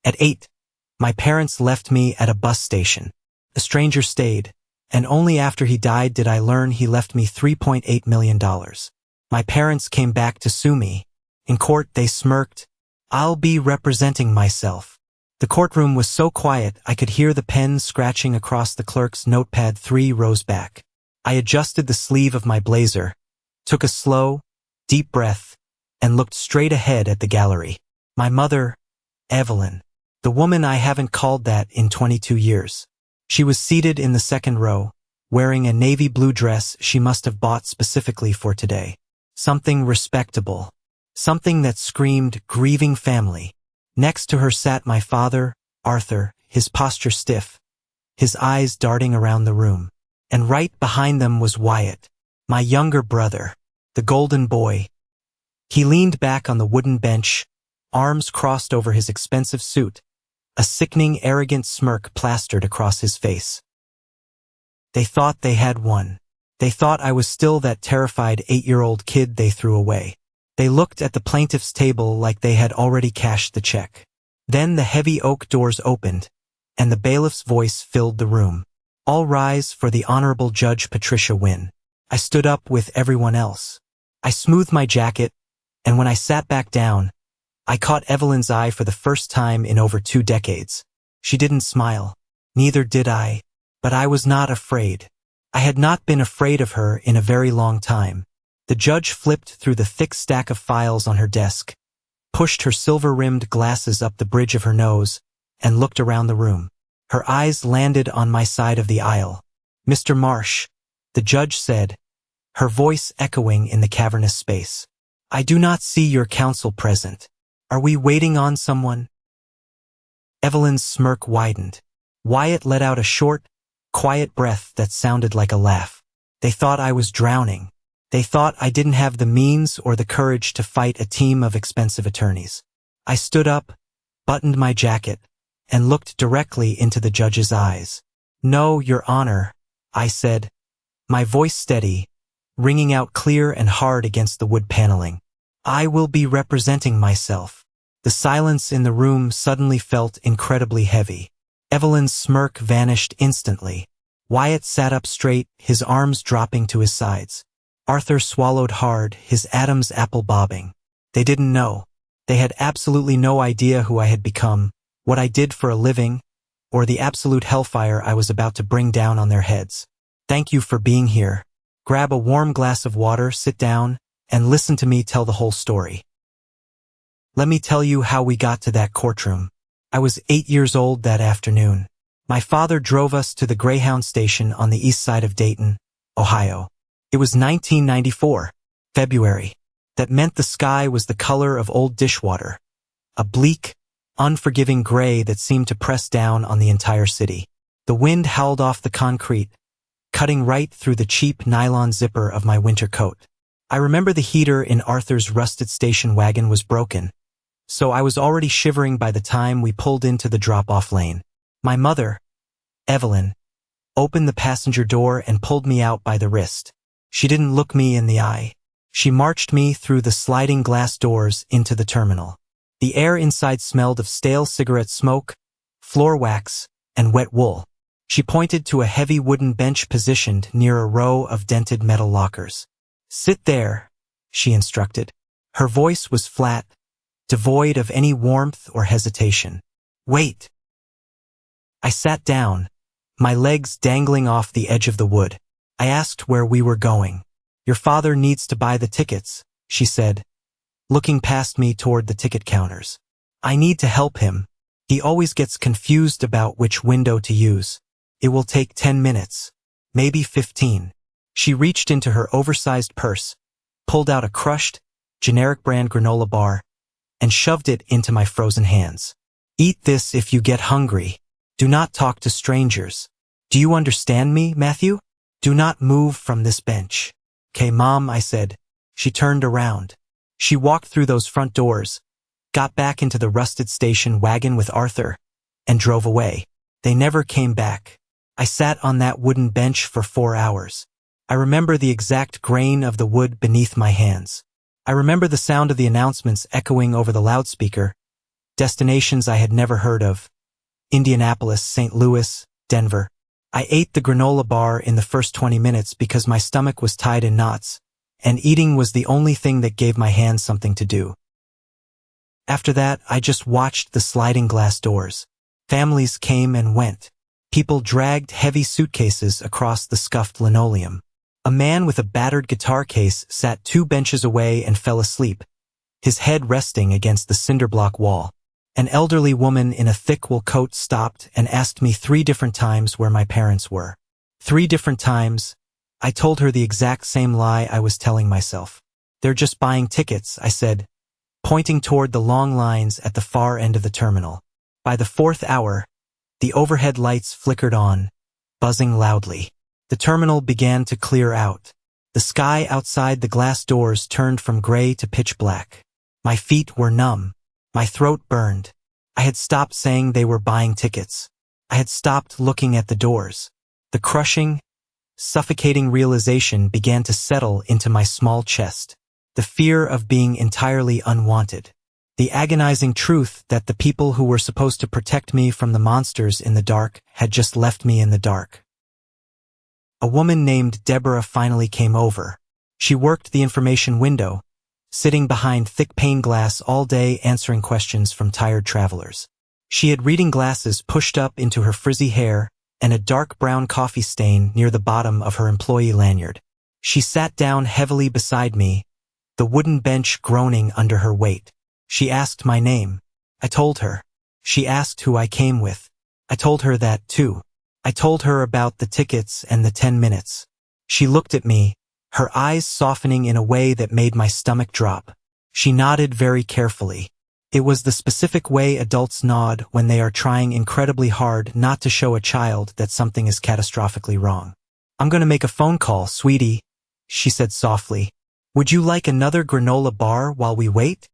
At 8, my parents left me at a bus station. A stranger stayed, and only after he died did I learn he left me $3.8 million. My parents came back to sue me. In court, they smirked. I'll be representing myself. The courtroom was so quiet I could hear the pen scratching across the clerk's notepad 3 rows back. I adjusted the sleeve of my blazer, took a slow, deep breath, and looked straight ahead at the gallery. My mother, Evelyn, the woman I haven't called that in 22 years. She was seated in the second row, wearing a navy blue dress she must have bought specifically for today. Something respectable. Something that screamed grieving family. Next to her sat my father, Arthur, his posture stiff, his eyes darting around the room. And right behind them was Wyatt, my younger brother, the golden boy. He leaned back on the wooden bench, arms crossed over his expensive suit, a sickening, arrogant smirk plastered across his face. They thought they had won. They thought I was still that terrified 8-year-old kid they threw away. They looked at the plaintiff's table like they had already cashed the check. Then the heavy oak doors opened, and the bailiff's voice filled the room. All rise for the Honorable Judge Patricia Wynne. I stood up with everyone else. I smoothed my jacket, and when I sat back down, I caught Evelyn's eye for the first time in over 2 decades. She didn't smile. Neither did I. But I was not afraid. I had not been afraid of her in a very long time. The judge flipped through the thick stack of files on her desk, pushed her silver-rimmed glasses up the bridge of her nose, and looked around the room. Her eyes landed on my side of the aisle. "Mr. Marsh," the judge said, her voice echoing in the cavernous space. "I do not see your counsel present. Are we waiting on someone?" Evelyn's smirk widened. Wyatt let out a short, quiet breath that sounded like a laugh. They thought I was drowning. They thought I didn't have the means or the courage to fight a team of expensive attorneys. I stood up, buttoned my jacket, and looked directly into the judge's eyes. "No, Your Honor," I said, my voice steady, ringing out clear and hard against the wood paneling. "I will be representing myself." The silence in the room suddenly felt incredibly heavy. Evelyn's smirk vanished instantly. Wyatt sat up straight, his arms dropping to his sides. Arthur swallowed hard, his Adam's apple bobbing. They didn't know. They had absolutely no idea who I had become, what I did for a living, or the absolute hellfire I was about to bring down on their heads. "Thank you for being here. Grab a warm glass of water, sit down, and listen to me tell the whole story." Let me tell you how we got to that courtroom. I was 8 years old that afternoon. My father drove us to the Greyhound station on the east side of Dayton, Ohio. It was 1994, February. That meant the sky was the color of old dishwater, a bleak, unforgiving gray that seemed to press down on the entire city. The wind howled off the concrete, cutting right through the cheap nylon zipper of my winter coat. I remember the heater in Arthur's rusted station wagon was broken, so I was already shivering by the time we pulled into the drop-off lane. My mother, Evelyn, opened the passenger door and pulled me out by the wrist. She didn't look me in the eye. She marched me through the sliding glass doors into the terminal. The air inside smelled of stale cigarette smoke, floor wax, and wet wool. She pointed to a heavy wooden bench positioned near a row of dented metal lockers. "Sit there," she instructed. Her voice was flat, devoid of any warmth or hesitation. "Wait." I sat down, my legs dangling off the edge of the wood. I asked where we were going. "Your father needs to buy the tickets," she said, looking past me toward the ticket counters. "I need to help him. He always gets confused about which window to use. It will take 10 minutes, maybe 15. She reached into her oversized purse, pulled out a crushed, generic brand granola bar, and shoved it into my frozen hands. "Eat this if you get hungry. Do not talk to strangers. Do you understand me, Matthew? Do not move from this bench." "'Kay, Mom," I said. She turned around. She walked through those front doors, got back into the rusted station wagon with Arthur, and drove away. They never came back. I sat on that wooden bench for 4 hours. I remember the exact grain of the wood beneath my hands. I remember the sound of the announcements echoing over the loudspeaker. Destinations I had never heard of: Indianapolis, St. Louis, Denver. I ate the granola bar in the first 20 minutes because my stomach was tied in knots, and eating was the only thing that gave my hands something to do. After that, I just watched the sliding glass doors. Families came and went. People dragged heavy suitcases across the scuffed linoleum. A man with a battered guitar case sat 2 benches away and fell asleep, his head resting against the cinderblock wall. An elderly woman in a thick wool coat stopped and asked me 3 different times where my parents were. 3 different times, I told her the exact same lie I was telling myself. "They're just buying tickets," I said, pointing toward the long lines at the far end of the terminal. By the 4th hour, the overhead lights flickered on, buzzing loudly. The terminal began to clear out. The sky outside the glass doors turned from gray to pitch black. My feet were numb. My throat burned. I had stopped saying they were buying tickets. I had stopped looking at the doors. The crushing, suffocating realization began to settle into my small chest. The fear of being entirely unwanted. The agonizing truth that the people who were supposed to protect me from the monsters in the dark had just left me in the dark. A woman named Deborah finally came over. She worked the information window, sitting behind thick pane glass all day answering questions from tired travelers. She had reading glasses pushed up into her frizzy hair and a dark brown coffee stain near the bottom of her employee lanyard. She sat down heavily beside me, the wooden bench groaning under her weight. She asked my name. I told her. She asked who I came with. I told her that too. I told her about the tickets and the 10 minutes. She looked at me, her eyes softening in a way that made my stomach drop. She nodded very carefully. It was the specific way adults nod when they are trying incredibly hard not to show a child that something is catastrophically wrong. "I'm going to make a phone call, sweetie," she said softly. "Would you like another granola bar while we wait?"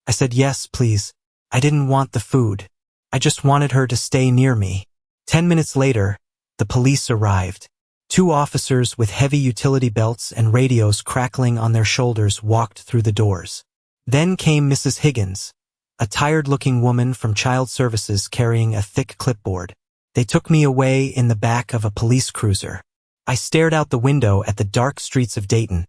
I said yes, please. I didn't want the food. I just wanted her to stay near me. 10 minutes later, the police arrived. 2 officers with heavy utility belts and radios crackling on their shoulders walked through the doors. Then came Mrs. Higgins, a tired-looking woman from Child Services carrying a thick clipboard. They took me away in the back of a police cruiser. I stared out the window at the dark streets of Dayton,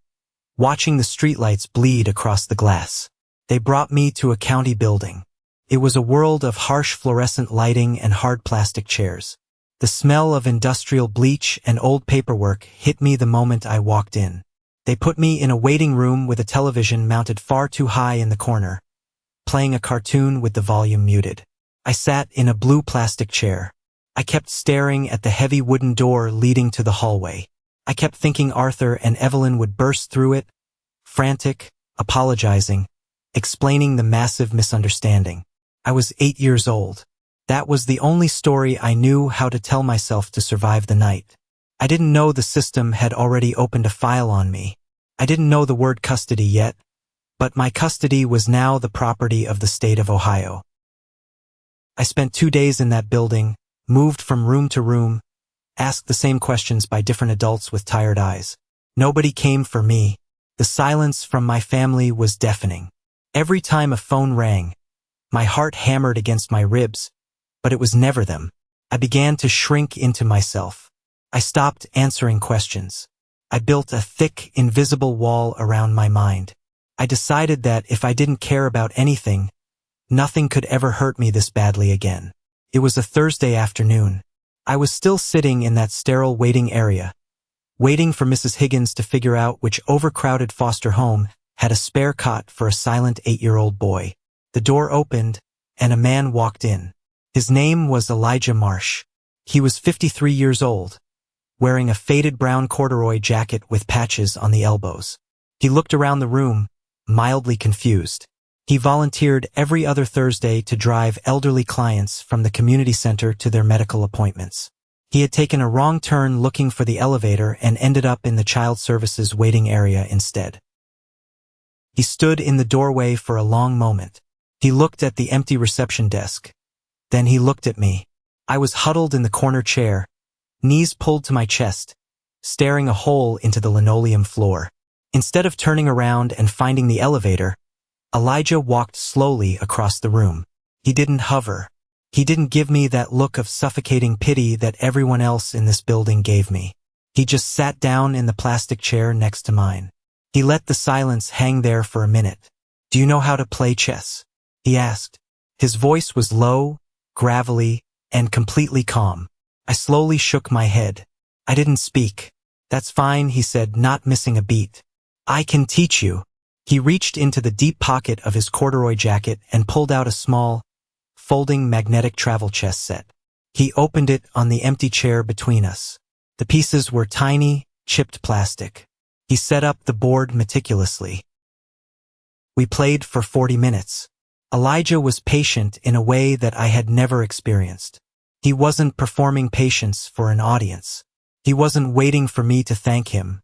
watching the streetlights bleed across the glass. They brought me to a county building. It was a world of harsh fluorescent lighting and hard plastic chairs. The smell of industrial bleach and old paperwork hit me the moment I walked in. They put me in a waiting room with a television mounted far too high in the corner, playing a cartoon with the volume muted. I sat in a blue plastic chair. I kept staring at the heavy wooden door leading to the hallway. I kept thinking Arthur and Evelyn would burst through it, frantic, apologizing, explaining the massive misunderstanding. I was 8 years old. That was the only story I knew how to tell myself to survive the night. I didn't know the system had already opened a file on me. I didn't know the word custody yet, but my custody was now the property of the state of Ohio. I spent 2 days in that building, moved from room to room, asked the same questions by different adults with tired eyes. Nobody came for me. The silence from my family was deafening. Every time a phone rang, my heart hammered against my ribs, but it was never them. I began to shrink into myself. I stopped answering questions. I built a thick, invisible wall around my mind. I decided that if I didn't care about anything, nothing could ever hurt me this badly again. It was a Thursday afternoon. I was still sitting in that sterile waiting area, waiting for Mrs. Higgins to figure out which overcrowded foster home had a spare cot for a silent 8-year-old boy. The door opened, and a man walked in. His name was Elijah Marsh. He was 53 years old, wearing a faded brown corduroy jacket with patches on the elbows. He looked around the room, mildly confused. He volunteered every other Thursday to drive elderly clients from the community center to their medical appointments. He had taken a wrong turn looking for the elevator and ended up in the Child Services waiting area instead. He stood in the doorway for a long moment. He looked at the empty reception desk. Then he looked at me. I was huddled in the corner chair, knees pulled to my chest, staring a hole into the linoleum floor. Instead of turning around and finding the elevator, Elijah walked slowly across the room. He didn't hover. He didn't give me that look of suffocating pity that everyone else in this building gave me. He just sat down in the plastic chair next to mine. He let the silence hang there for a minute. "Do you know how to play chess?" he asked. His voice was low, gravelly, and completely calm. I slowly shook my head. I didn't speak. "That's fine," he said, not missing a beat. "I can teach you." He reached into the deep pocket of his corduroy jacket and pulled out a small, folding magnetic travel chess set. He opened it on the empty chair between us. The pieces were tiny, chipped plastic. He set up the board meticulously. We played for 40 minutes. Elijah was patient in a way that I had never experienced. He wasn't performing patience for an audience. He wasn't waiting for me to thank him.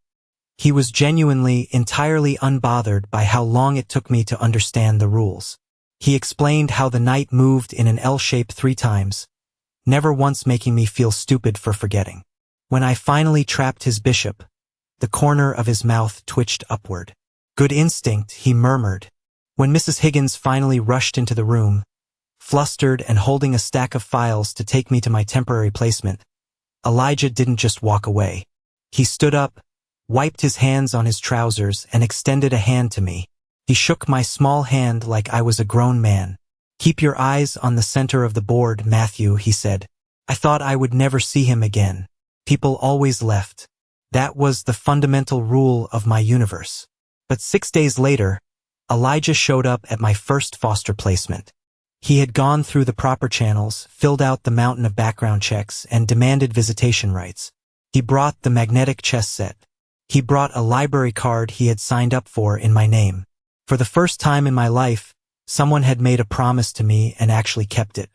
He was genuinely, entirely unbothered by how long it took me to understand the rules. He explained how the knight moved in an L shape 3 times, never once making me feel stupid for forgetting. When I finally trapped his bishop, the corner of his mouth twitched upward. "Good instinct," he murmured. When Mrs. Higgins finally rushed into the room, flustered and holding a stack of files to take me to my temporary placement, Elijah didn't just walk away. He stood up, wiped his hands on his trousers, and extended a hand to me. He shook my small hand like I was a grown man. "Keep your eyes on the center of the board, Matthew," he said. I thought I would never see him again. People always left. That was the fundamental rule of my universe. But 6 days later, Elijah showed up at my first foster placement. He had gone through the proper channels, filled out the mountain of background checks, and demanded visitation rights. He brought the magnetic chess set. He brought a library card he had signed up for in my name. For the first time in my life, someone had made a promise to me and actually kept it.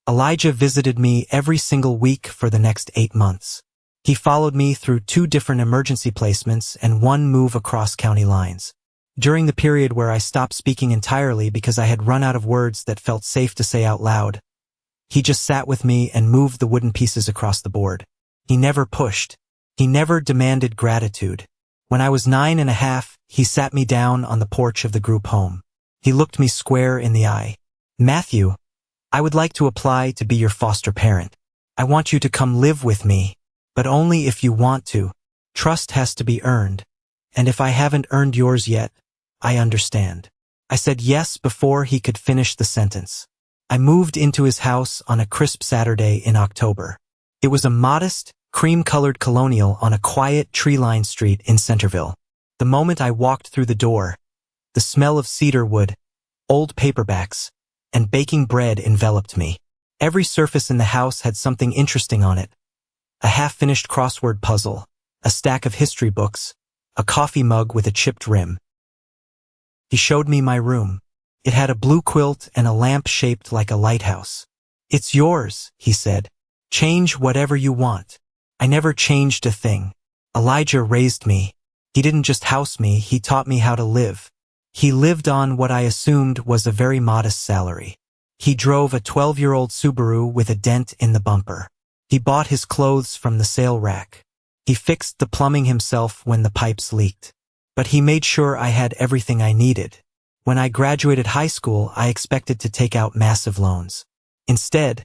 Elijah visited me every single week for the next 8 months. He followed me through 2 different emergency placements and 1 move across county lines. During the period where I stopped speaking entirely because I had run out of words that felt safe to say out loud, he just sat with me and moved the wooden pieces across the board. He never pushed. He never demanded gratitude. When I was 9.5, he sat me down on the porch of the group home. He looked me square in the eye. "Matthew, I would like to apply to be your foster parent. I want you to come live with me, but only if you want to. Trust has to be earned. And if I haven't earned yours yet, I understand." I said yes before he could finish the sentence. I moved into his house on a crisp Saturday in October. It was a modest, cream-colored colonial on a quiet, tree-lined street in Centerville. The moment I walked through the door, the smell of cedar wood, old paperbacks, and baking bread enveloped me. Every surface in the house had something interesting on it. A half-finished crossword puzzle, a stack of history books, a coffee mug with a chipped rim. He showed me my room. It had a blue quilt and a lamp shaped like a lighthouse. "It's yours," he said. "Change whatever you want." I never changed a thing. Elijah raised me. He didn't just house me, he taught me how to live. He lived on what I assumed was a very modest salary. He drove a 12-year-old Subaru with a dent in the bumper. He bought his clothes from the sale rack. He fixed the plumbing himself when the pipes leaked. But he made sure I had everything I needed. When I graduated high school, I expected to take out massive loans. Instead,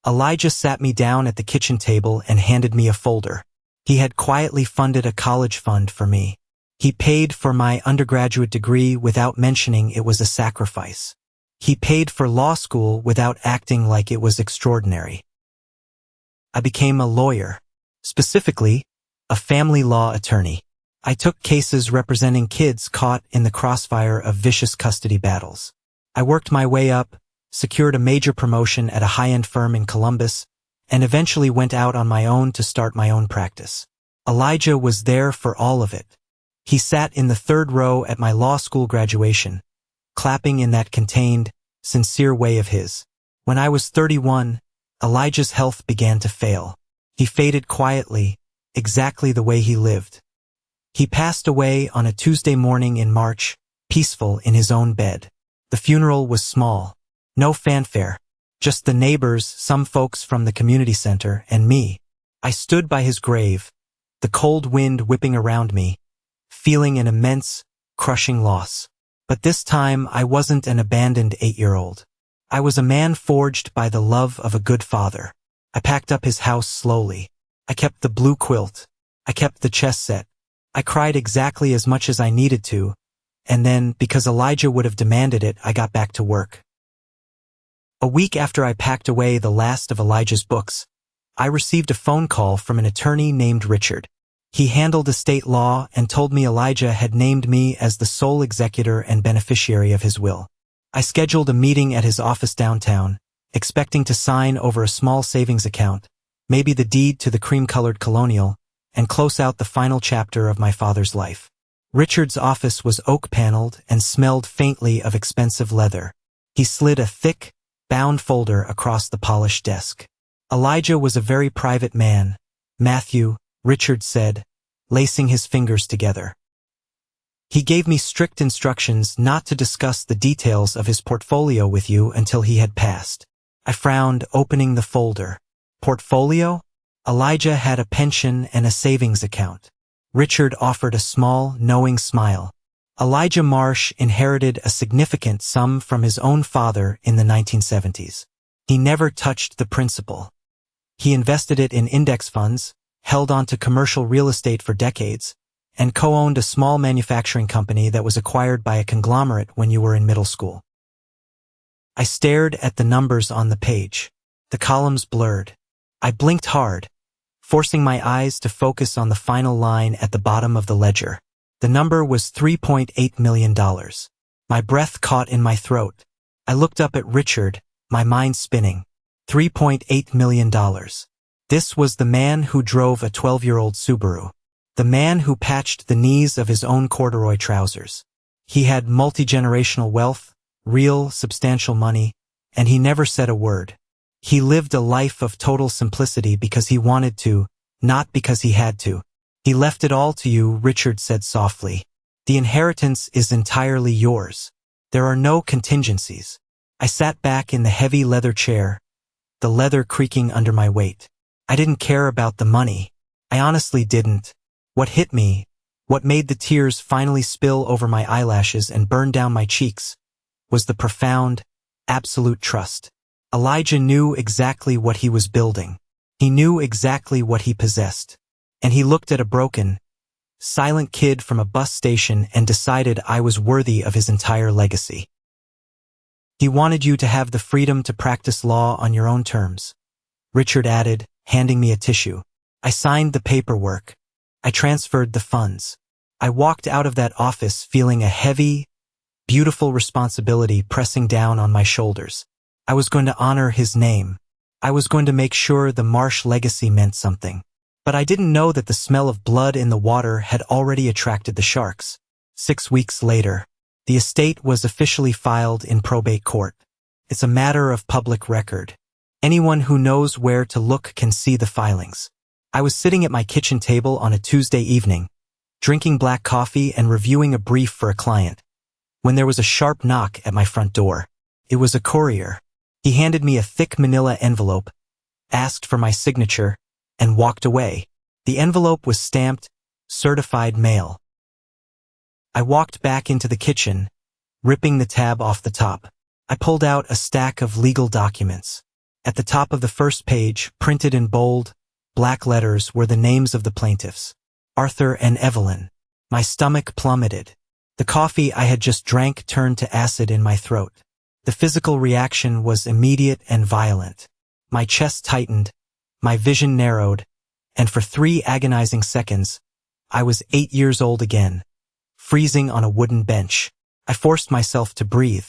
Elijah sat me down at the kitchen table and handed me a folder. He had quietly funded a college fund for me. He paid for my undergraduate degree without mentioning it was a sacrifice. He paid for law school without acting like it was extraordinary. I became a lawyer, specifically, a family law attorney. I took cases representing kids caught in the crossfire of vicious custody battles. I worked my way up, secured a major promotion at a high-end firm in Columbus, and eventually went out on my own to start my own practice. Elijah was there for all of it. He sat in the 3rd row at my law school graduation, clapping in that contained, sincere way of his. When I was 31, Elijah's health began to fail. He faded quietly, exactly the way he lived. He passed away on a Tuesday morning in March, peaceful in his own bed. The funeral was small. No fanfare. Just the neighbors, some folks from the community center, and me. I stood by his grave, the cold wind whipping around me, feeling an immense, crushing loss. But this time I wasn't an abandoned 8-year-old. I was a man forged by the love of a good father. I packed up his house slowly. I kept the blue quilt. I kept the chess set. I cried exactly as much as I needed to, and then, because Elijah would have demanded it, I got back to work. A week after I packed away the last of Elijah's books, I received a phone call from an attorney named Richard. He handled estate law and told me Elijah had named me as the sole executor and beneficiary of his will. I scheduled a meeting at his office downtown, expecting to sign over a small savings account, maybe the deed to the cream-colored colonial, and close out the final chapter of my father's life. Richard's office was oak-paneled and smelled faintly of expensive leather. He slid a thick, bound folder across the polished desk. Elijah was a very private man, Matthew, Richard said, lacing his fingers together. He gave me strict instructions not to discuss the details of his portfolio with you until he had passed. I frowned, opening the folder. Portfolio? Elijah had a pension and a savings account. Richard offered a small, knowing smile. Elijah Marsh inherited a significant sum from his own father in the 1970s. He never touched the principal. He invested it in index funds, held on to commercial real estate for decades, and co-owned a small manufacturing company that was acquired by a conglomerate when you were in middle school. I stared at the numbers on the page. The columns blurred. I blinked hard, forcing my eyes to focus on the final line at the bottom of the ledger. The number was $3.8 million. My breath caught in my throat. I looked up at Richard, my mind spinning. $3.8 million. This was the man who drove a 12-year-old Subaru. The man who patched the knees of his own corduroy trousers. He had multi-generational wealth, real, substantial money, and he never said a word. He lived a life of total simplicity because he wanted to, not because he had to. He left it all to you, Richard said softly. The inheritance is entirely yours. There are no contingencies. I sat back in the heavy leather chair, the leather creaking under my weight. I didn't care about the money. I honestly didn't. What hit me, what made the tears finally spill over my eyelashes and burn down my cheeks, was the profound, absolute trust. Elijah knew exactly what he was building. He knew exactly what he possessed. And he looked at a broken, silent kid from a bus station and decided I was worthy of his entire legacy. He wanted you to have the freedom to practice law on your own terms, Richard added, handing me a tissue. I signed the paperwork. I transferred the funds. I walked out of that office feeling a heavy, beautiful responsibility pressing down on my shoulders. I was going to honor his name. I was going to make sure the Marsh legacy meant something. But I didn't know that the smell of blood in the water had already attracted the sharks. 6 weeks later, the estate was officially filed in probate court. It's a matter of public record. Anyone who knows where to look can see the filings. I was sitting at my kitchen table on a Tuesday evening, drinking black coffee and reviewing a brief for a client, when there was a sharp knock at my front door. It was a courier. He handed me a thick manila envelope, asked for my signature, and walked away. The envelope was stamped, certified mail. I walked back into the kitchen, ripping the tab off the top. I pulled out a stack of legal documents. At the top of the first page, printed in bold, black letters, were the names of the plaintiffs, Arthur and Evelyn. My stomach plummeted. The coffee I had just drank turned to acid in my throat. The physical reaction was immediate and violent. My chest tightened, my vision narrowed, and for 3 agonizing seconds, I was 8 years old again, freezing on a wooden bench. I forced myself to breathe.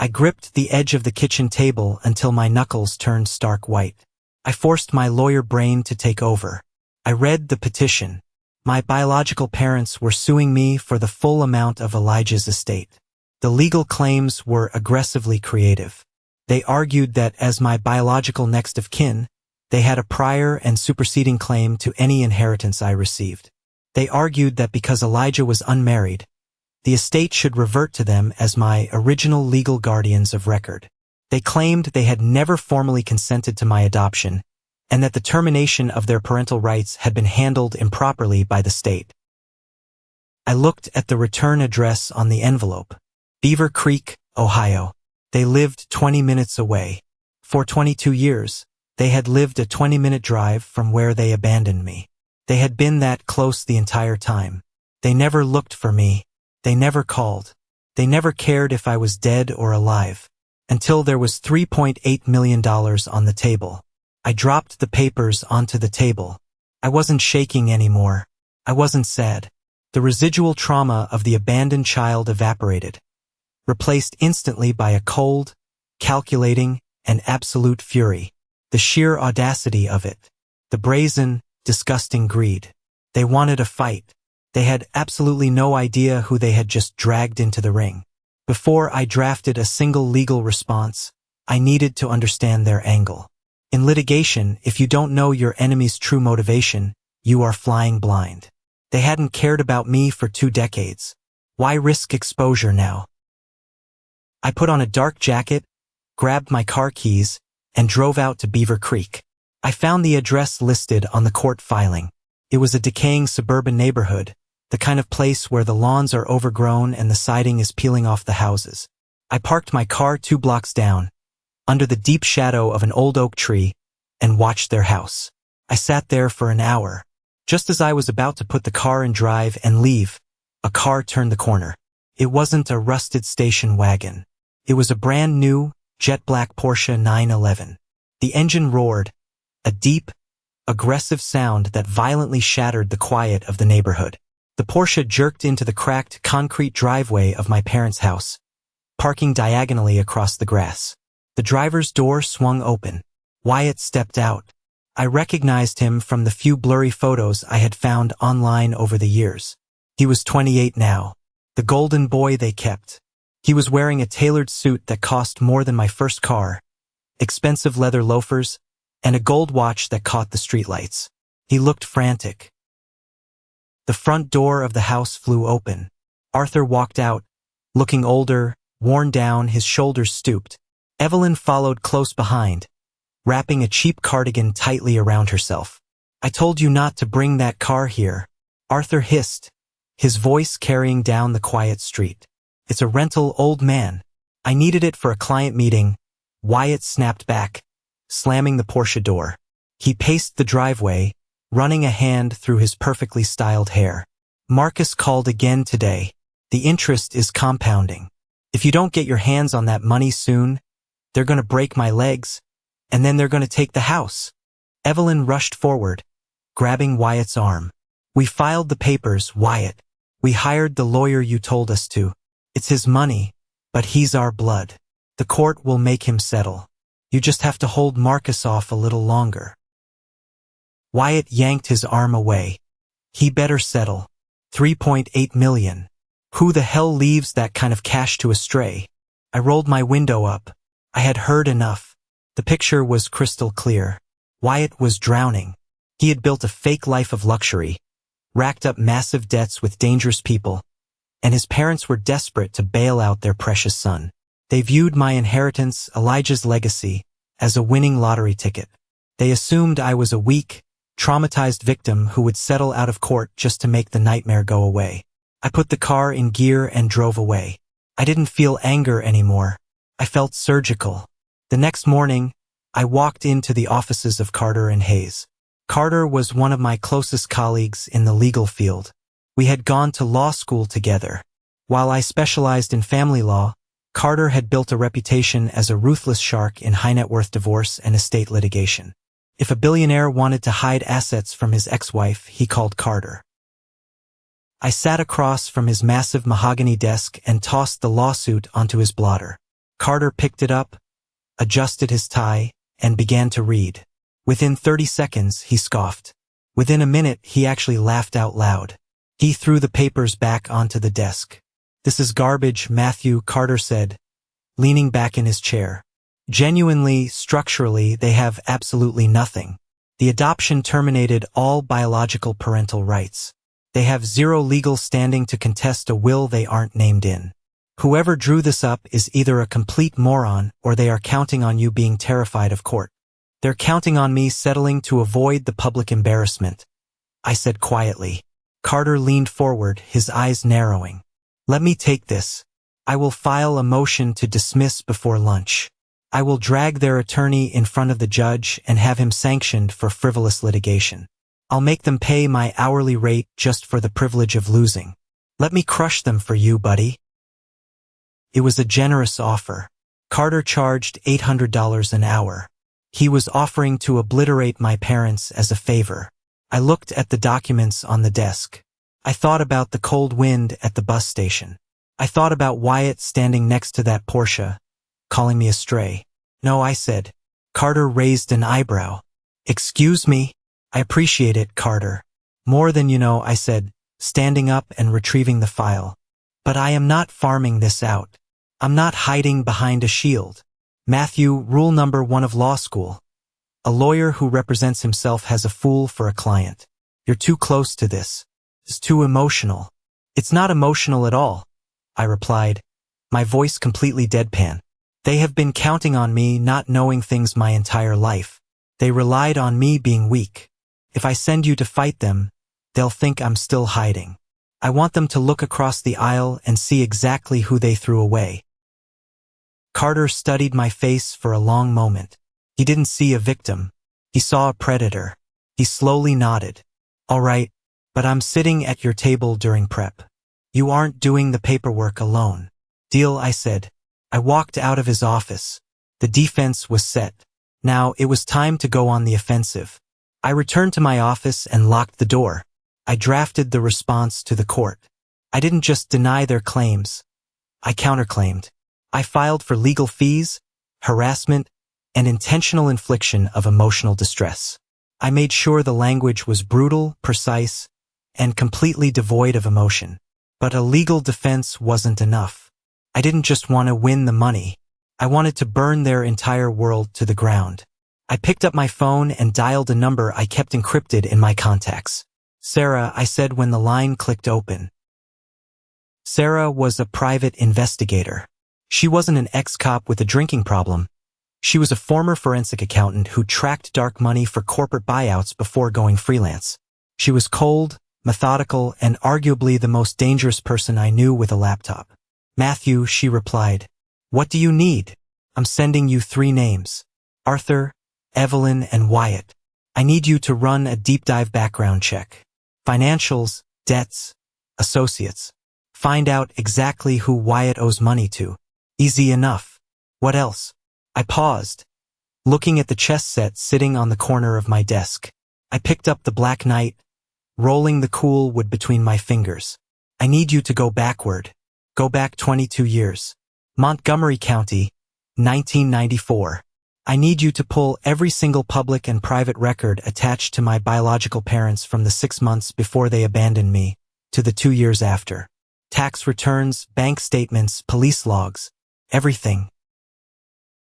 I gripped the edge of the kitchen table until my knuckles turned stark white. I forced my lawyer brain to take over. I read the petition. My biological parents were suing me for the full amount of Elijah's estate. The legal claims were aggressively creative. They argued that as my biological next of kin, they had a prior and superseding claim to any inheritance I received. They argued that because Elijah was unmarried, the estate should revert to them as my original legal guardians of record. They claimed they had never formally consented to my adoption, and that the termination of their parental rights had been handled improperly by the state. I looked at the return address on the envelope. Beaver Creek, Ohio. They lived 20 minutes away. For 22 years, they had lived a 20-minute drive from where they abandoned me. They had been that close the entire time. They never looked for me. They never called. They never cared if I was dead or alive. Until there was $3.8 million on the table. I dropped the papers onto the table. I wasn't shaking anymore. I wasn't sad. The residual trauma of the abandoned child evaporated, replaced instantly by a cold, calculating, and absolute fury. The sheer audacity of it. The brazen, disgusting greed. They wanted a fight. They had absolutely no idea who they had just dragged into the ring. Before I drafted a single legal response, I needed to understand their angle. In litigation, if you don't know your enemy's true motivation, you are flying blind. They hadn't cared about me for 2 decades. Why risk exposure now? I put on a dark jacket, grabbed my car keys, and drove out to Beaver Creek. I found the address listed on the court filing. It was a decaying suburban neighborhood, the kind of place where the lawns are overgrown and the siding is peeling off the houses. I parked my car 2 blocks down, under the deep shadow of an old oak tree, and watched their house. I sat there for an hour. Just as I was about to put the car in drive and leave, a car turned the corner. It wasn't a rusted station wagon. It was a brand new, jet black Porsche 911. The engine roared, a deep, aggressive sound that violently shattered the quiet of the neighborhood. The Porsche jerked into the cracked concrete driveway of my parents' house, parking diagonally across the grass. The driver's door swung open. Wyatt stepped out. I recognized him from the few blurry photos I had found online over the years. He was 28 now, the golden boy they kept. He was wearing a tailored suit that cost more than my first car, expensive leather loafers, and a gold watch that caught the streetlights. He looked frantic. The front door of the house flew open. Arthur walked out, looking older, worn down, his shoulders stooped. Evelyn followed close behind, wrapping a cheap cardigan tightly around herself. "I told you not to bring that car here," Arthur hissed, his voice carrying down the quiet street. "It's a rental, old man. I needed it for a client meeting." Wyatt snapped back, slamming the Porsche door. He paced the driveway, running a hand through his perfectly styled hair. "Marcus called again today. The interest is compounding. If you don't get your hands on that money soon, they're going to break my legs, and then they're going to take the house." Evelyn rushed forward, grabbing Wyatt's arm. "We filed the papers, Wyatt. We hired the lawyer you told us to. It's his money, but he's our blood. The court will make him settle. You just have to hold Marcus off a little longer." Wyatt yanked his arm away. "He better settle. $3.8 million. Who the hell leaves that kind of cash to a stray?" I rolled my window up. I had heard enough. The picture was crystal clear. Wyatt was drowning. He had built a fake life of luxury, racked up massive debts with dangerous people, and his parents were desperate to bail out their precious son. They viewed my inheritance, Elijah's legacy, as a winning lottery ticket. They assumed I was a weak, traumatized victim who would settle out of court just to make the nightmare go away. I put the car in gear and drove away. I didn't feel anger anymore. I felt surgical. The next morning, I walked into the offices of Carter and Hayes. Carter was one of my closest colleagues in the legal field. We had gone to law school together. While I specialized in family law, Carter had built a reputation as a ruthless shark in high-net-worth divorce and estate litigation. If a billionaire wanted to hide assets from his ex-wife, he called Carter. I sat across from his massive mahogany desk and tossed the lawsuit onto his blotter. Carter picked it up, adjusted his tie, and began to read. Within 30 seconds, he scoffed. Within a minute, he actually laughed out loud. He threw the papers back onto the desk. "This is garbage, Matthew," Carter said, leaning back in his chair. "Genuinely, structurally, they have absolutely nothing. The adoption terminated all biological parental rights. They have zero legal standing to contest a will they aren't named in. Whoever drew this up is either a complete moron or they are counting on you being terrified of court. They're counting on me settling to avoid the public embarrassment," I said quietly. Carter leaned forward, his eyes narrowing. "Let me take this." I will file a motion to dismiss before lunch. I will drag their attorney in front of the judge and have him sanctioned for frivolous litigation. I'll make them pay my hourly rate just for the privilege of losing. Let me crush them for you, buddy. It was a generous offer. Carter charged $800 an hour. He was offering to obliterate my parents as a favor. I looked at the documents on the desk. I thought about the cold wind at the bus station. I thought about Wyatt standing next to that Porsche, calling me a stray. No, I said. Carter raised an eyebrow. Excuse me? I appreciate it, Carter. More than you know, I said, standing up and retrieving the file. But I am not farming this out. I'm not hiding behind a shield. Matthew, rule number 1 of law school. A lawyer who represents himself has a fool for a client. You're too close to this. It's too emotional. It's not emotional at all, I replied, my voice completely deadpan. They have been counting on me not knowing things my entire life. They relied on me being weak. If I send you to fight them, they'll think I'm still hiding. I want them to look across the aisle and see exactly who they threw away. Carter studied my face for a long moment. He didn't see a victim. He saw a predator. He slowly nodded. All right, but I'm sitting at your table during prep. You aren't doing the paperwork alone. Deal, I said. I walked out of his office. The defense was set. Now it was time to go on the offensive. I returned to my office and locked the door. I drafted the response to the court. I didn't just deny their claims. I counterclaimed. I filed for legal fees, harassment, and intentional infliction of emotional distress. I made sure the language was brutal, precise, and completely devoid of emotion. But a legal defense wasn't enough. I didn't just want to win the money. I wanted to burn their entire world to the ground. I picked up my phone and dialed a number I kept encrypted in my contacts. Sarah, I said when the line clicked open. Sarah was a private investigator. She wasn't an ex-cop with a drinking problem. She was a former forensic accountant who tracked dark money for corporate buyouts before going freelance. She was cold, methodical, and arguably the most dangerous person I knew with a laptop. Matthew, she replied. What do you need? I'm sending you 3 names. Arthur, Evelyn, and Wyatt. I need you to run a deep dive background check. Financials, debts, associates. Find out exactly who Wyatt owes money to. Easy enough. What else? I paused, looking at the chess set sitting on the corner of my desk. I picked up the Black Knight, rolling the cool wood between my fingers. I need you to go backward. Go back 22 years. Montgomery County, 1994. I need you to pull every single public and private record attached to my biological parents from the 6 months before they abandoned me to the 2 years after. Tax returns, bank statements, police logs, everything.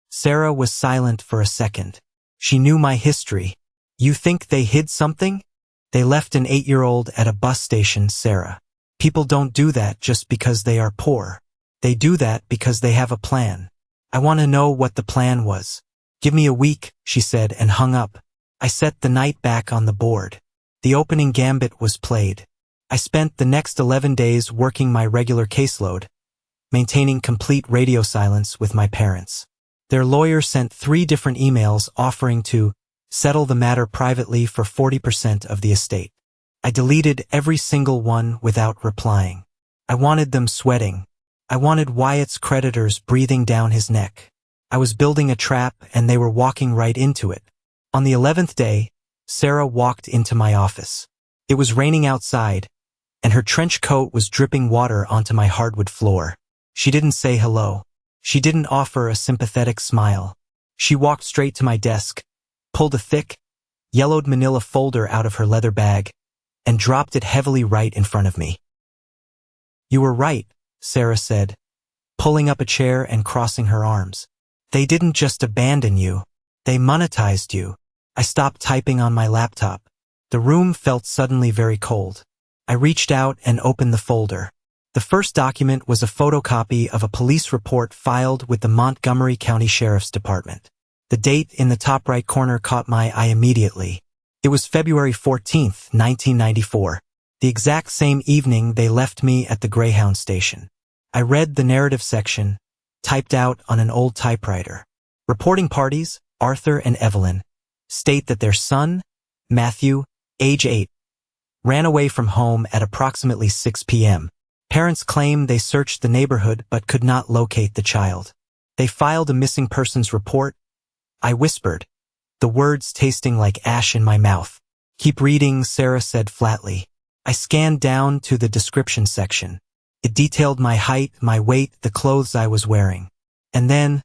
Sarah was silent for a second. She knew my history. You think they hid something? They left an 8-year-old at a bus station, Sarah. People don't do that just because they are poor. They do that because they have a plan. I want to know what the plan was. Give me a week, she said and hung up. I set the knight back on the board. The opening gambit was played. I spent the next 11 days working my regular caseload, maintaining complete radio silence with my parents. Their lawyer sent 3 different emails offering to settle the matter privately for 40% of the estate. I deleted every single one without replying. I wanted them sweating. I wanted Wyatt's creditors breathing down his neck. I was building a trap and they were walking right into it. On the 11th day, Sarah walked into my office. It was raining outside, and her trench coat was dripping water onto my hardwood floor. She didn't say hello. She didn't offer a sympathetic smile. She walked straight to my desk, pulled a thick, yellowed manila folder out of her leather bag, and dropped it heavily right in front of me. You were right, Sarah said, pulling up a chair and crossing her arms. They didn't just abandon you. They monetized you. I stopped typing on my laptop. The room felt suddenly very cold. I reached out and opened the folder. The first document was a photocopy of a police report filed with the Montgomery County Sheriff's Department. The date in the top right corner caught my eye immediately. It was February 14th, 1994, the exact same evening they left me at the Greyhound station. I read the narrative section, typed out on an old typewriter. Reporting parties, Arthur and Evelyn, state that their son, Matthew, age 8, ran away from home at approximately 6 p.m. Parents claim they searched the neighborhood but could not locate the child. They filed a missing persons report. I whispered, the words tasting like ash in my mouth. Keep reading, Sarah said flatly. I scanned down to the description section. It detailed my height, my weight, the clothes I was wearing. And then,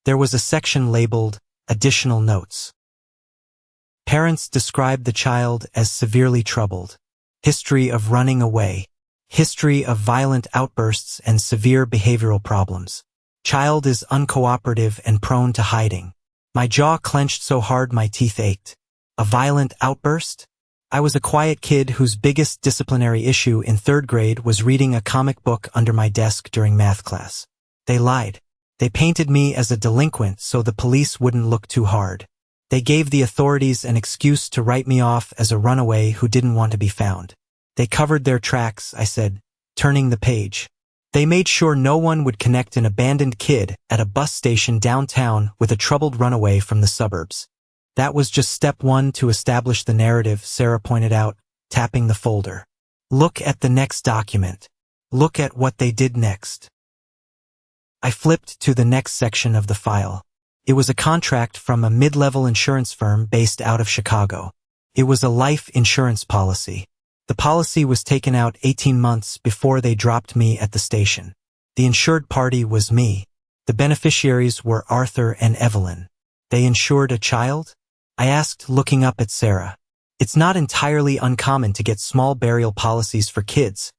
there was a section labeled, Additional Notes. Parents described the child as severely troubled. History of running away. History of violent outbursts and severe behavioral problems. Child is uncooperative and prone to hiding. My jaw clenched so hard my teeth ached. A violent outburst? I was a quiet kid whose biggest disciplinary issue in 3rd grade was reading a comic book under my desk during math class. They lied. They painted me as a delinquent so the police wouldn't look too hard. They gave the authorities an excuse to write me off as a runaway who didn't want to be found. They covered their tracks, I said, turning the page. They made sure no one would connect an abandoned kid at a bus station downtown with a troubled runaway from the suburbs. That was just step 1 to establish the narrative, Sarah pointed out, tapping the folder. Look at the next document. Look at what they did next. I flipped to the next section of the file. It was a contract from a mid-level insurance firm based out of Chicago. It was a life insurance policy. The policy was taken out 18 months before they dropped me at the station. The insured party was me. The beneficiaries were Arthur and Evelyn. They insured a child? I asked, looking up at Sarah. It's not entirely uncommon to get small burial policies for kids,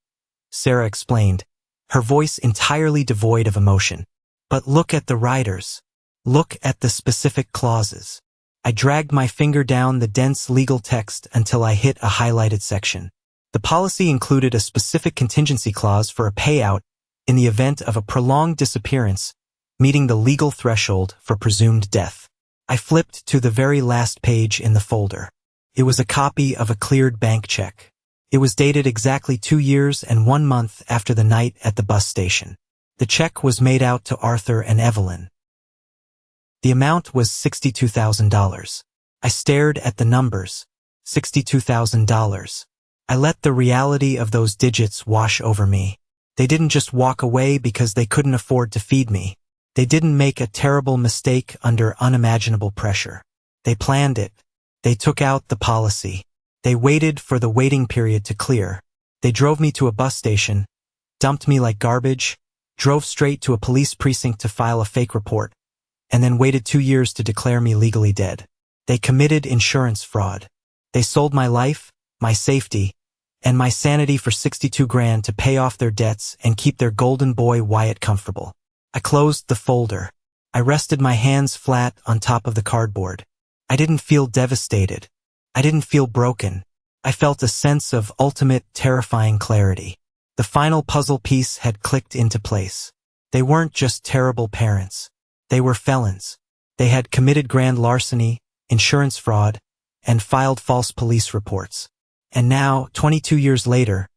Sarah explained, her voice entirely devoid of emotion. But look at the riders. Look at the specific clauses. I dragged my finger down the dense legal text until I hit a highlighted section. The policy included a specific contingency clause for a payout in the event of a prolonged disappearance, meeting the legal threshold for presumed death. I flipped to the very last page in the folder. It was a copy of a cleared bank check. It was dated exactly 2 years and 1 month after the night at the bus station. The check was made out to Arthur and Evelyn. The amount was $62,000. I stared at the numbers. $62,000. I let the reality of those digits wash over me. They didn't just walk away because they couldn't afford to feed me. They didn't make a terrible mistake under unimaginable pressure. They planned it. They took out the policy. They waited for the waiting period to clear. They drove me to a bus station, dumped me like garbage, drove straight to a police precinct to file a fake report, and then waited 2 years to declare me legally dead. They committed insurance fraud. They sold my life, my safety, and my sanity for $62,000 to pay off their debts and keep their golden boy Wyatt comfortable. I closed the folder. I rested my hands flat on top of the cardboard. I didn't feel devastated. I didn't feel broken. I felt a sense of ultimate, terrifying clarity. The final puzzle piece had clicked into place. They weren't just terrible parents. They were felons. They had committed grand larceny, insurance fraud, and filed false police reports. And now, 22 years later,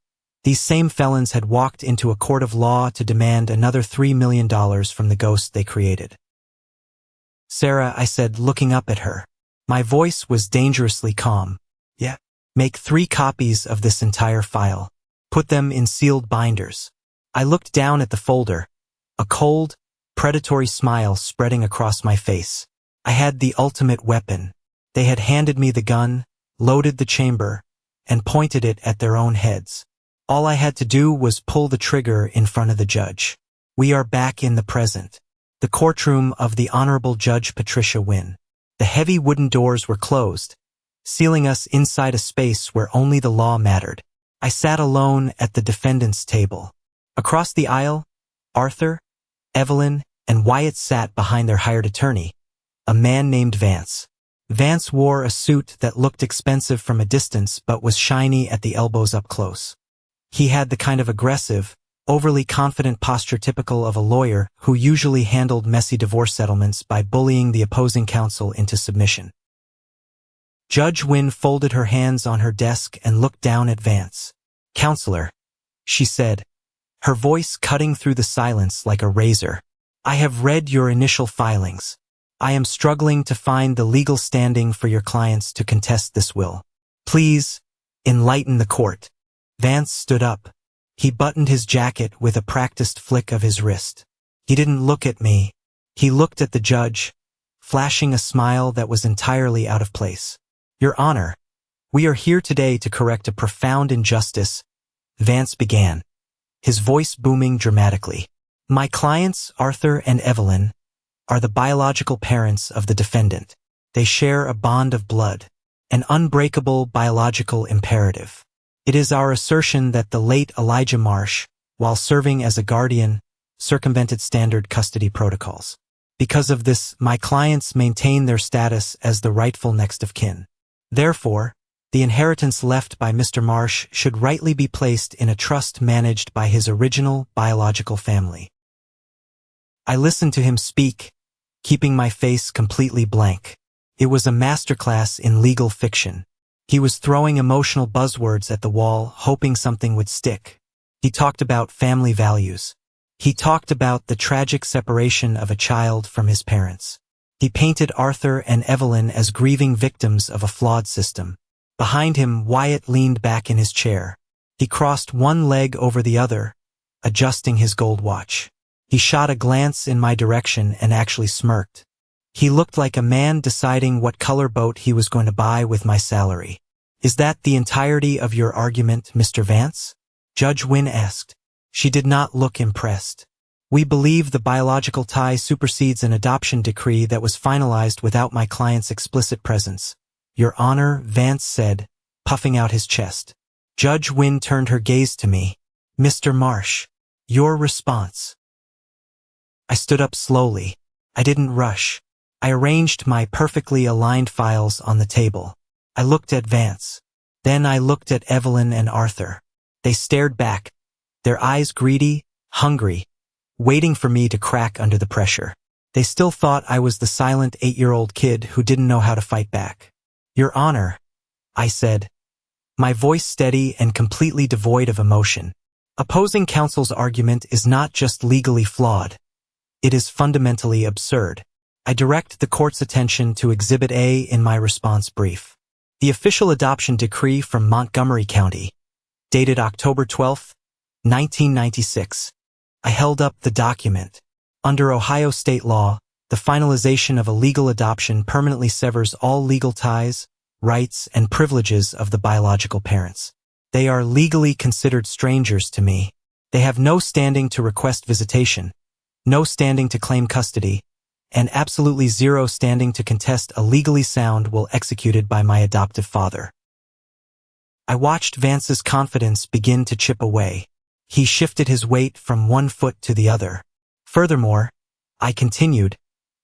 these same felons had walked into a court of law to demand another $3 million from the ghost they created. Sarah, I said, looking up at her. My voice was dangerously calm. Yeah. Make 3 copies of this entire file. Put them in sealed binders. I looked down at the folder, a cold, predatory smile spreading across my face. I had the ultimate weapon. They had handed me the gun, loaded the chamber, and pointed it at their own heads. All I had to do was pull the trigger in front of the judge. We are back in the present. The courtroom of the Honorable Judge Patricia Wynne. The heavy wooden doors were closed, sealing us inside a space where only the law mattered. I sat alone at the defendant's table. Across the aisle, Arthur, Evelyn, and Wyatt sat behind their hired attorney, a man named Vance. Vance wore a suit that looked expensive from a distance but was shiny at the elbows up close. He had the kind of aggressive, overly confident posture typical of a lawyer who usually handled messy divorce settlements by bullying the opposing counsel into submission. Judge Wynne folded her hands on her desk and looked down at Vance. "Counselor," she said, her voice cutting through the silence like a razor. I have read your initial filings. I am struggling to find the legal standing for your clients to contest this will. Please, enlighten the court. Vance stood up. He buttoned his jacket with a practiced flick of his wrist. He didn't look at me. He looked at the judge, flashing a smile that was entirely out of place. Your Honor, we are here today to correct a profound injustice, Vance began, his voice booming dramatically. My clients, Arthur and Evelyn, are the biological parents of the defendant. They share a bond of blood, an unbreakable biological imperative. It is our assertion that the late Elijah Marsh, while serving as a guardian, circumvented standard custody protocols. Because of this, my clients maintain their status as the rightful next of kin. Therefore, the inheritance left by Mr. Marsh should rightly be placed in a trust managed by his original biological family. I listened to him speak, keeping my face completely blank. It was a masterclass in legal fiction. He was throwing emotional buzzwords at the wall, hoping something would stick. He talked about family values. He talked about the tragic separation of a child from his parents. He painted Arthur and Evelyn as grieving victims of a flawed system. Behind him, Wyatt leaned back in his chair. He crossed one leg over the other, adjusting his gold watch. He shot a glance in my direction and actually smirked. He looked like a man deciding what color boat he was going to buy with my salary. Is that the entirety of your argument, Mr. Vance? Judge Wynn asked. She did not look impressed. We believe the biological tie supersedes an adoption decree that was finalized without my client's explicit presence. Your Honor, Vance said, puffing out his chest. Judge Wynn turned her gaze to me. Mr. Marsh, your response. I stood up slowly. I didn't rush. I arranged my perfectly aligned files on the table. I looked at Vance. Then I looked at Evelyn and Arthur. They stared back, their eyes greedy, hungry, waiting for me to crack under the pressure. They still thought I was the silent 8-year-old kid who didn't know how to fight back. Your Honor, I said, my voice steady and completely devoid of emotion. Opposing counsel's argument is not just legally flawed. It is fundamentally absurd. I direct the court's attention to Exhibit A in my response brief. The official adoption decree from Montgomery County, dated October 12, 1996. I held up the document. Under Ohio state law, the finalization of a legal adoption permanently severs all legal ties, rights, and privileges of the biological parents. They are legally considered strangers to me. They have no standing to request visitation, no standing to claim custody, and absolutely zero standing to contest a legally sound will executed by my adoptive father. I watched Vance's confidence begin to chip away. He shifted his weight from one foot to the other. Furthermore, I continued,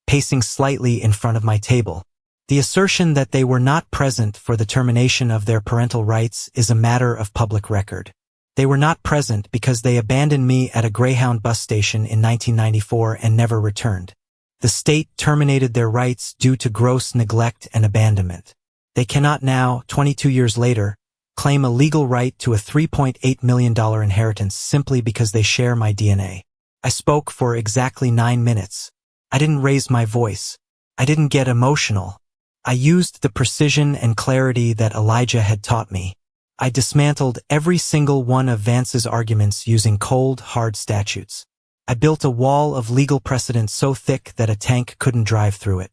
pacing slightly in front of my table. The assertion that they were not present for the termination of their parental rights is a matter of public record. They were not present because they abandoned me at a Greyhound bus station in 1994 and never returned. The state terminated their rights due to gross neglect and abandonment. They cannot now, 22 years later, claim a legal right to a $3.8 million inheritance simply because they share my DNA. I spoke for exactly 9 minutes. I didn't raise my voice. I didn't get emotional. I used the precision and clarity that Elijah had taught me. I dismantled every single one of Vance's arguments using cold, hard statutes. I built a wall of legal precedent so thick that a tank couldn't drive through it.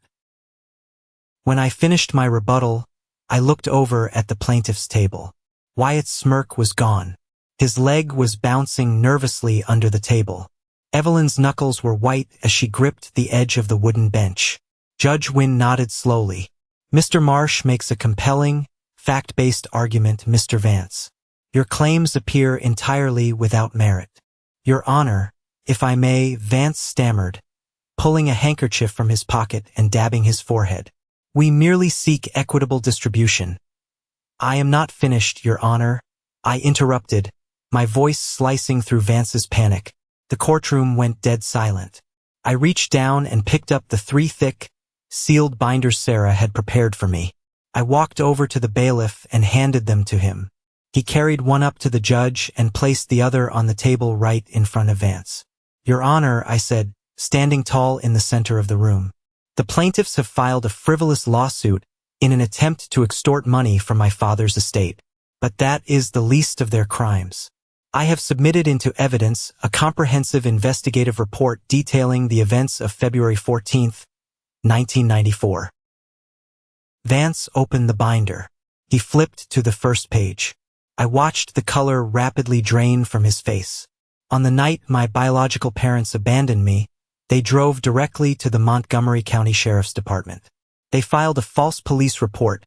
When I finished my rebuttal, I looked over at the plaintiff's table. Wyatt's smirk was gone. His leg was bouncing nervously under the table. Evelyn's knuckles were white as she gripped the edge of the wooden bench. Judge Wynn nodded slowly. Mr. Marsh makes a compelling, fact-based argument, Mr. Vance. Your claims appear entirely without merit. Your Honor, if I may, Vance stammered, pulling a handkerchief from his pocket and dabbing his forehead. We merely seek equitable distribution. I am not finished, Your Honor, I interrupted, my voice slicing through Vance's panic. The courtroom went dead silent. I reached down and picked up the 3 thick, sealed binders Sarah had prepared for me. I walked over to the bailiff and handed them to him. He carried one up to the judge and placed the other on the table right in front of Vance. "Your Honor," I said, standing tall in the center of the room. "The plaintiffs have filed a frivolous lawsuit in an attempt to extort money from my father's estate. But that is the least of their crimes. I have submitted into evidence a comprehensive investigative report detailing the events of February 14th, 1994. Vance opened the binder. He flipped to the first page. I watched the color rapidly drain from his face. On the night my biological parents abandoned me, they drove directly to the Montgomery County Sheriff's Department. They filed a false police report,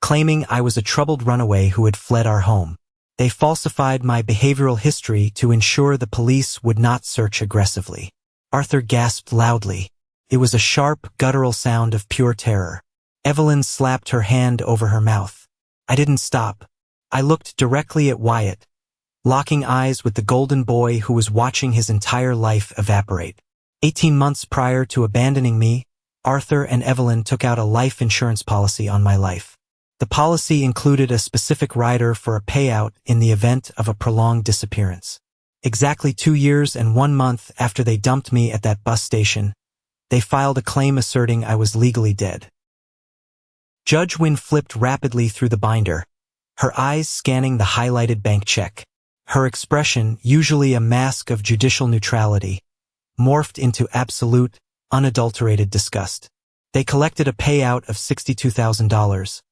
claiming I was a troubled runaway who had fled our home. They falsified my behavioral history to ensure the police would not search aggressively." Arthur gasped loudly. It was a sharp, guttural sound of pure terror. Evelyn slapped her hand over her mouth. I didn't stop. I looked directly at Wyatt, locking eyes with the golden boy who was watching his entire life evaporate. 18 months prior to abandoning me, Arthur and Evelyn took out a life insurance policy on my life. The policy included a specific rider for a payout in the event of a prolonged disappearance. Exactly 2 years and 1 month after they dumped me at that bus station, they filed a claim asserting I was legally dead. Judge Wynn flipped rapidly through the binder, her eyes scanning the highlighted bank check. Her expression, usually a mask of judicial neutrality, morphed into absolute, unadulterated disgust. "They collected a payout of $62,000.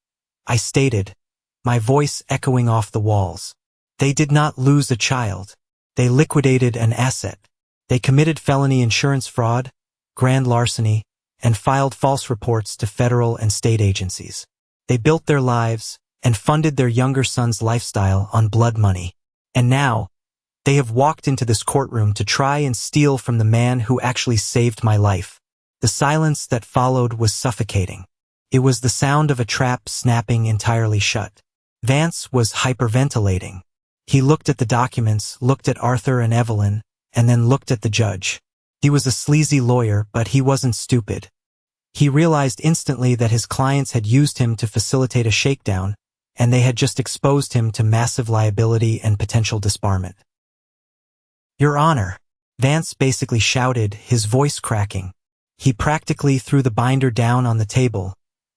I stated, my voice echoing off the walls. "They did not lose a child. They liquidated an asset. They committed felony insurance fraud, grand larceny, and filed false reports to federal and state agencies. They built their lives and funded their younger son's lifestyle on blood money. And now, they have walked into this courtroom to try and steal from the man who actually saved my life." The silence that followed was suffocating. It was the sound of a trap snapping entirely shut. Vance was hyperventilating. He looked at the documents, looked at Arthur and Evelyn, and then looked at the judge. He was a sleazy lawyer, but he wasn't stupid. He realized instantly that his clients had used him to facilitate a shakedown, and they had just exposed him to massive liability and potential disbarment. "Your Honor," Vance basically shouted, his voice cracking. He practically threw the binder down on the table,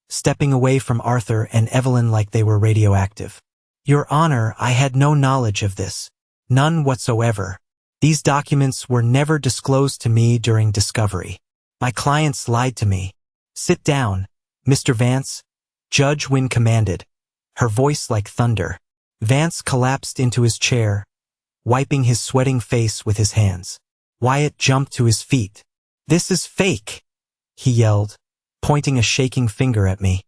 stepping away from Arthur and Evelyn like they were radioactive. "Your Honor, I had no knowledge of this. None whatsoever. These documents were never disclosed to me during discovery. My clients lied to me." "Sit down, Mr. Vance," Judge Wynn commanded, her voice like thunder. Vance collapsed into his chair, wiping his sweating face with his hands. Wyatt jumped to his feet. "This is fake," he yelled, pointing a shaking finger at me.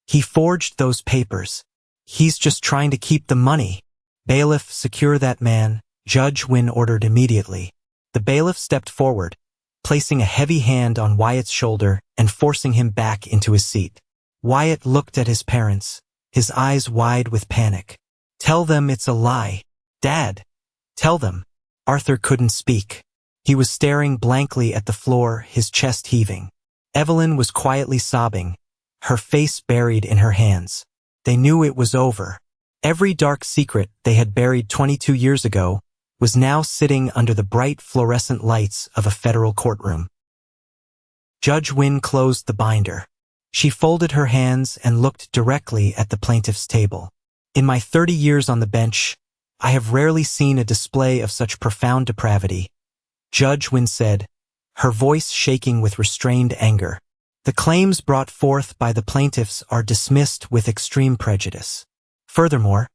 "He forged those papers. He's just trying to keep the money." "Bailiff, secure that man," Judge Wynn ordered immediately. The bailiff stepped forward, placing a heavy hand on Wyatt's shoulder and forcing him back into his seat. Wyatt looked at his parents, his eyes wide with panic. "Tell them it's a lie. Dad, tell them." Arthur couldn't speak. He was staring blankly at the floor, his chest heaving. Evelyn was quietly sobbing, her face buried in her hands. They knew it was over. Every dark secret they had buried 22 years ago was now sitting under the bright fluorescent lights of a federal courtroom. Judge Wynn closed the binder. She folded her hands and looked directly at the plaintiff's table. "In my 30 years on the bench, I have rarely seen a display of such profound depravity," Judge Wynn said, her voice shaking with restrained anger. "The claims brought forth by the plaintiffs are dismissed with extreme prejudice. Furthermore,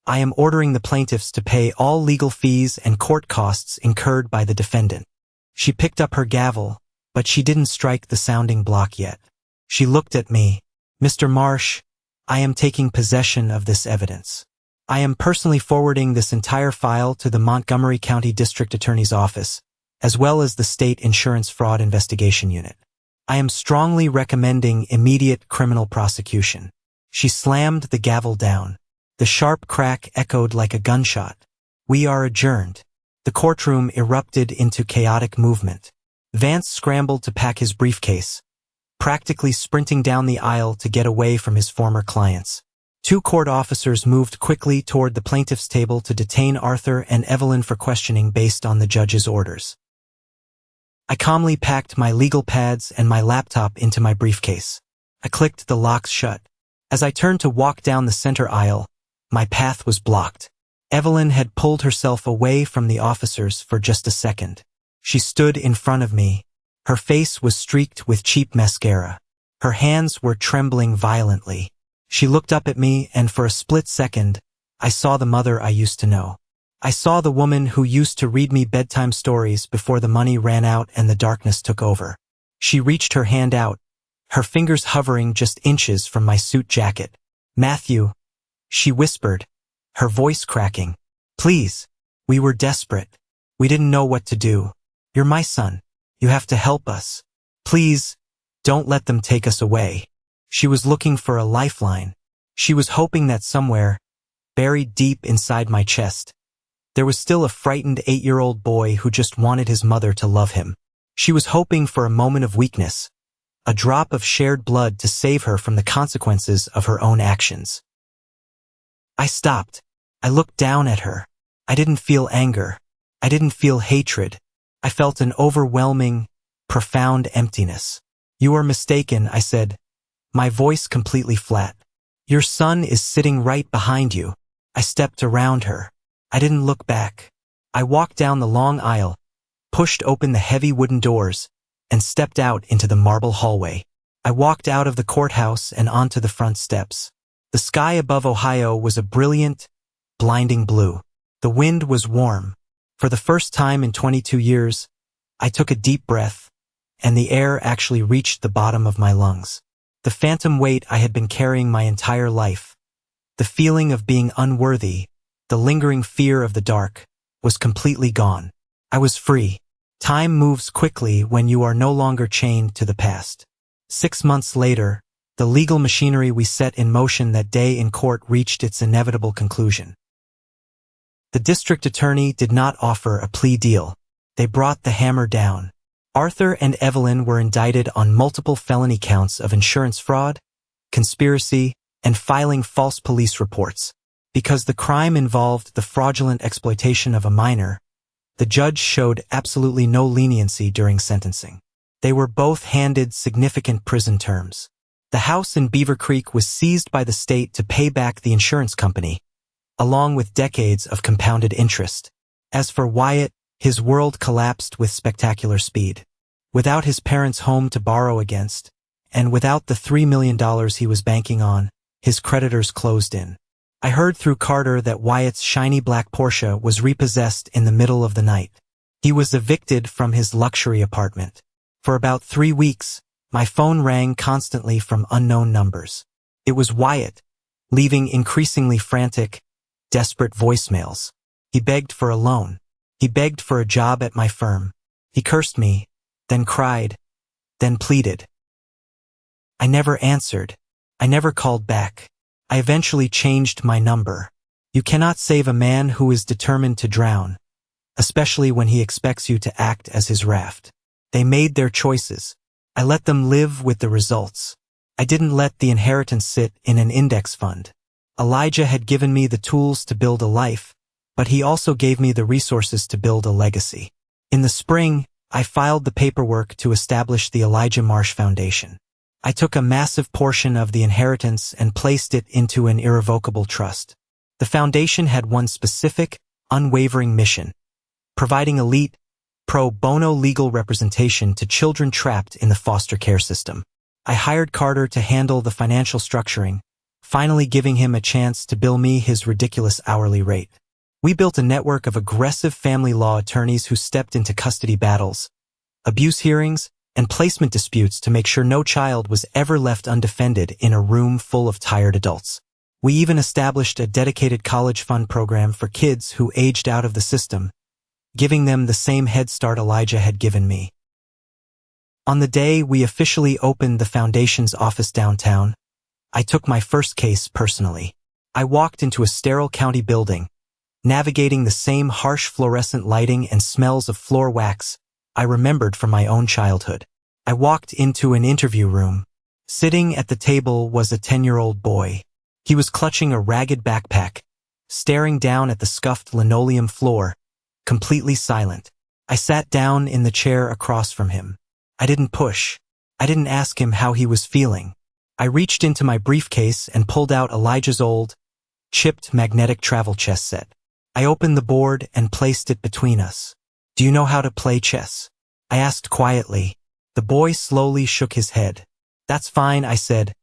I am ordering the plaintiffs to pay all legal fees and court costs incurred by the defendant." She picked up her gavel, but she didn't strike the sounding block yet. She looked at me. "Mr. Marsh, I am taking possession of this evidence. I am personally forwarding this entire file to the Montgomery County District Attorney's Office, as well as the State Insurance Fraud Investigation Unit. I am strongly recommending immediate criminal prosecution." She slammed the gavel down. The sharp crack echoed like a gunshot. "We are adjourned." The courtroom erupted into chaotic movement. Vance scrambled to pack his briefcase, practically sprinting down the aisle to get away from his former clients. Two court officers moved quickly toward the plaintiff's table to detain Arthur and Evelyn for questioning based on the judge's orders. I calmly packed my legal pads and my laptop into my briefcase. I clicked the locks shut. As I turned to walk down the center aisle, my path was blocked. Evelyn had pulled herself away from the officers for just a second. She stood in front of me. Her face was streaked with cheap mascara. Her hands were trembling violently. She looked up at me, and for a split second, I saw the mother I used to know. I saw the woman who used to read me bedtime stories before the money ran out and the darkness took over. She reached her hand out, her fingers hovering just inches from my suit jacket. "Matthew," she whispered, her voice cracking. "Please." We were desperate. We didn't know what to do. "You're my son. You have to help us. Please, don't let them take us away." She was looking for a lifeline. She was hoping that somewhere, buried deep inside my chest, there was still a frightened 8-year-old boy who just wanted his mother to love him. She was hoping for a moment of weakness, a drop of shared blood to save her from the consequences of her own actions. I stopped. I looked down at her. I didn't feel anger. I didn't feel hatred. I felt an overwhelming, profound emptiness. "You are mistaken," I said, my voice completely flat. "Your son is sitting right behind you." I stepped around her. I didn't look back. I walked down the long aisle, pushed open the heavy wooden doors, and stepped out into the marble hallway. I walked out of the courthouse and onto the front steps. The sky above Ohio was a brilliant, blinding blue. The wind was warm. For the first time in 22 years, I took a deep breath, and the air actually reached the bottom of my lungs. The phantom weight I had been carrying my entire life, the feeling of being unworthy, the lingering fear of the dark, was completely gone. I was free. Time moves quickly when you are no longer chained to the past. 6 months later, the legal machinery we set in motion that day in court reached its inevitable conclusion. The district attorney did not offer a plea deal. They brought the hammer down. Arthur and Evelyn were indicted on multiple felony counts of insurance fraud, conspiracy, and filing false police reports. Because the crime involved the fraudulent exploitation of a minor, the judge showed absolutely no leniency during sentencing. They were both handed significant prison terms. The house in Beaver Creek was seized by the state to pay back the insurance company, along with decades of compounded interest. As for Wyatt, his world collapsed with spectacular speed. Without his parents' home to borrow against, and without the $3 million he was banking on, his creditors closed in. I heard through Carter that Wyatt's shiny black Porsche was repossessed in the middle of the night. He was evicted from his luxury apartment. For about 3 weeks, my phone rang constantly from unknown numbers. It was Wyatt, leaving increasingly frantic, desperate voicemails. He begged for a loan. He begged for a job at my firm. He cursed me, then cried, then pleaded. I never answered. I never called back. I eventually changed my number. You cannot save a man who is determined to drown, especially when he expects you to act as his raft. They made their choices. I let them live with the results. I didn't let the inheritance sit in an index fund. Elijah had given me the tools to build a life, but he also gave me the resources to build a legacy. In the spring, I filed the paperwork to establish the Elijah Marsh Foundation. I took a massive portion of the inheritance and placed it into an irrevocable trust. The foundation had one specific, unwavering mission: providing elite, pro bono legal representation to children trapped in the foster care system. I hired Carter to handle the financial structuring, finally giving him a chance to bill me his ridiculous hourly rate. We built a network of aggressive family law attorneys who stepped into custody battles, abuse hearings, and placement disputes to make sure no child was ever left undefended in a room full of tired adults. We even established a dedicated college fund program for kids who aged out of the system, giving them the same head start Elijah had given me. On the day we officially opened the foundation's office downtown, I took my first case personally. I walked into a sterile county building, navigating the same harsh fluorescent lighting and smells of floor wax I remembered from my own childhood. I walked into an interview room. Sitting at the table was a 10-year-old boy. He was clutching a ragged backpack, staring down at the scuffed linoleum floor, completely silent. I sat down in the chair across from him. I didn't push. I didn't ask him how he was feeling. I reached into my briefcase and pulled out Elijah's old, chipped magnetic travel chess set. I opened the board and placed it between us. "Do you know how to play chess?" I asked quietly. The boy slowly shook his head. "That's fine," I said,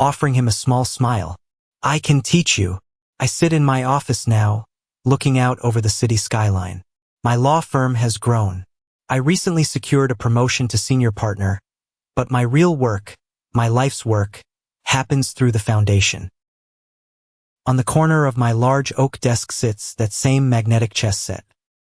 offering him a small smile. "I can teach you." I sit in my office now, looking out over the city skyline. My law firm has grown. I recently secured a promotion to senior partner, but my real work, my life's work, happens through the foundation. On the corner of my large oak desk sits that same magnetic chess set.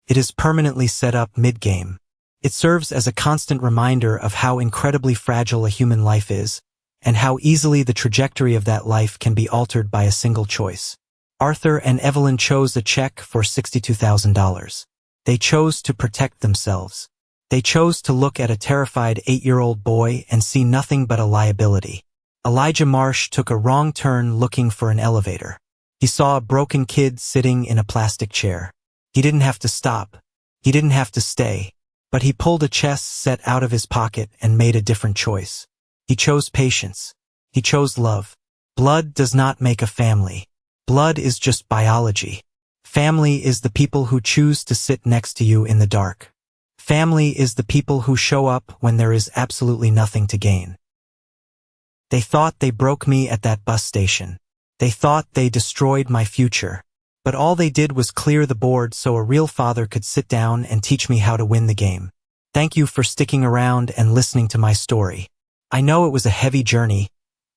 It is permanently set up mid-game. It serves as a constant reminder of how incredibly fragile a human life is, and how easily the trajectory of that life can be altered by a single choice. Arthur and Evelyn chose a check for $62,000. They chose to protect themselves. They chose to look at a terrified 8-year-old boy and see nothing but a liability. Elijah Marsh took a wrong turn looking for an elevator. He saw a broken kid sitting in a plastic chair. He didn't have to stop. He didn't have to stay. But he pulled a chess set out of his pocket and made a different choice. He chose patience. He chose love. Blood does not make a family. Blood is just biology. Family is the people who choose to sit next to you in the dark. Family is the people who show up when there is absolutely nothing to gain. They thought they broke me at that bus station. They thought they destroyed my future. But all they did was clear the board so a real father could sit down and teach me how to win the game. Thank you for sticking around and listening to my story. I know it was a heavy journey,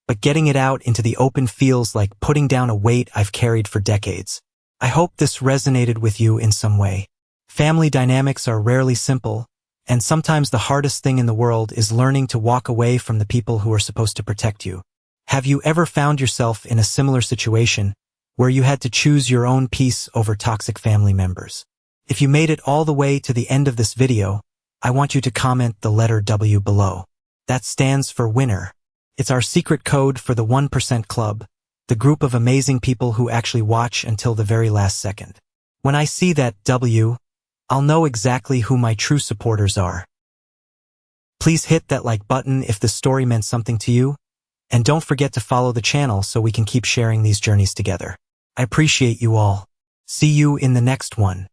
but getting it out into the open feels like putting down a weight I've carried for decades. I hope this resonated with you in some way. Family dynamics are rarely simple, and sometimes the hardest thing in the world is learning to walk away from the people who are supposed to protect you. Have you ever found yourself in a similar situation where you had to choose your own peace over toxic family members? If you made it all the way to the end of this video, I want you to comment the letter W below. That stands for winner. It's our secret code for the 1% Club, the group of amazing people who actually watch until the very last second. When I see that W, I'll know exactly who my true supporters are. Please hit that like button if this story meant something to you, and don't forget to follow the channel so we can keep sharing these journeys together. I appreciate you all. See you in the next one.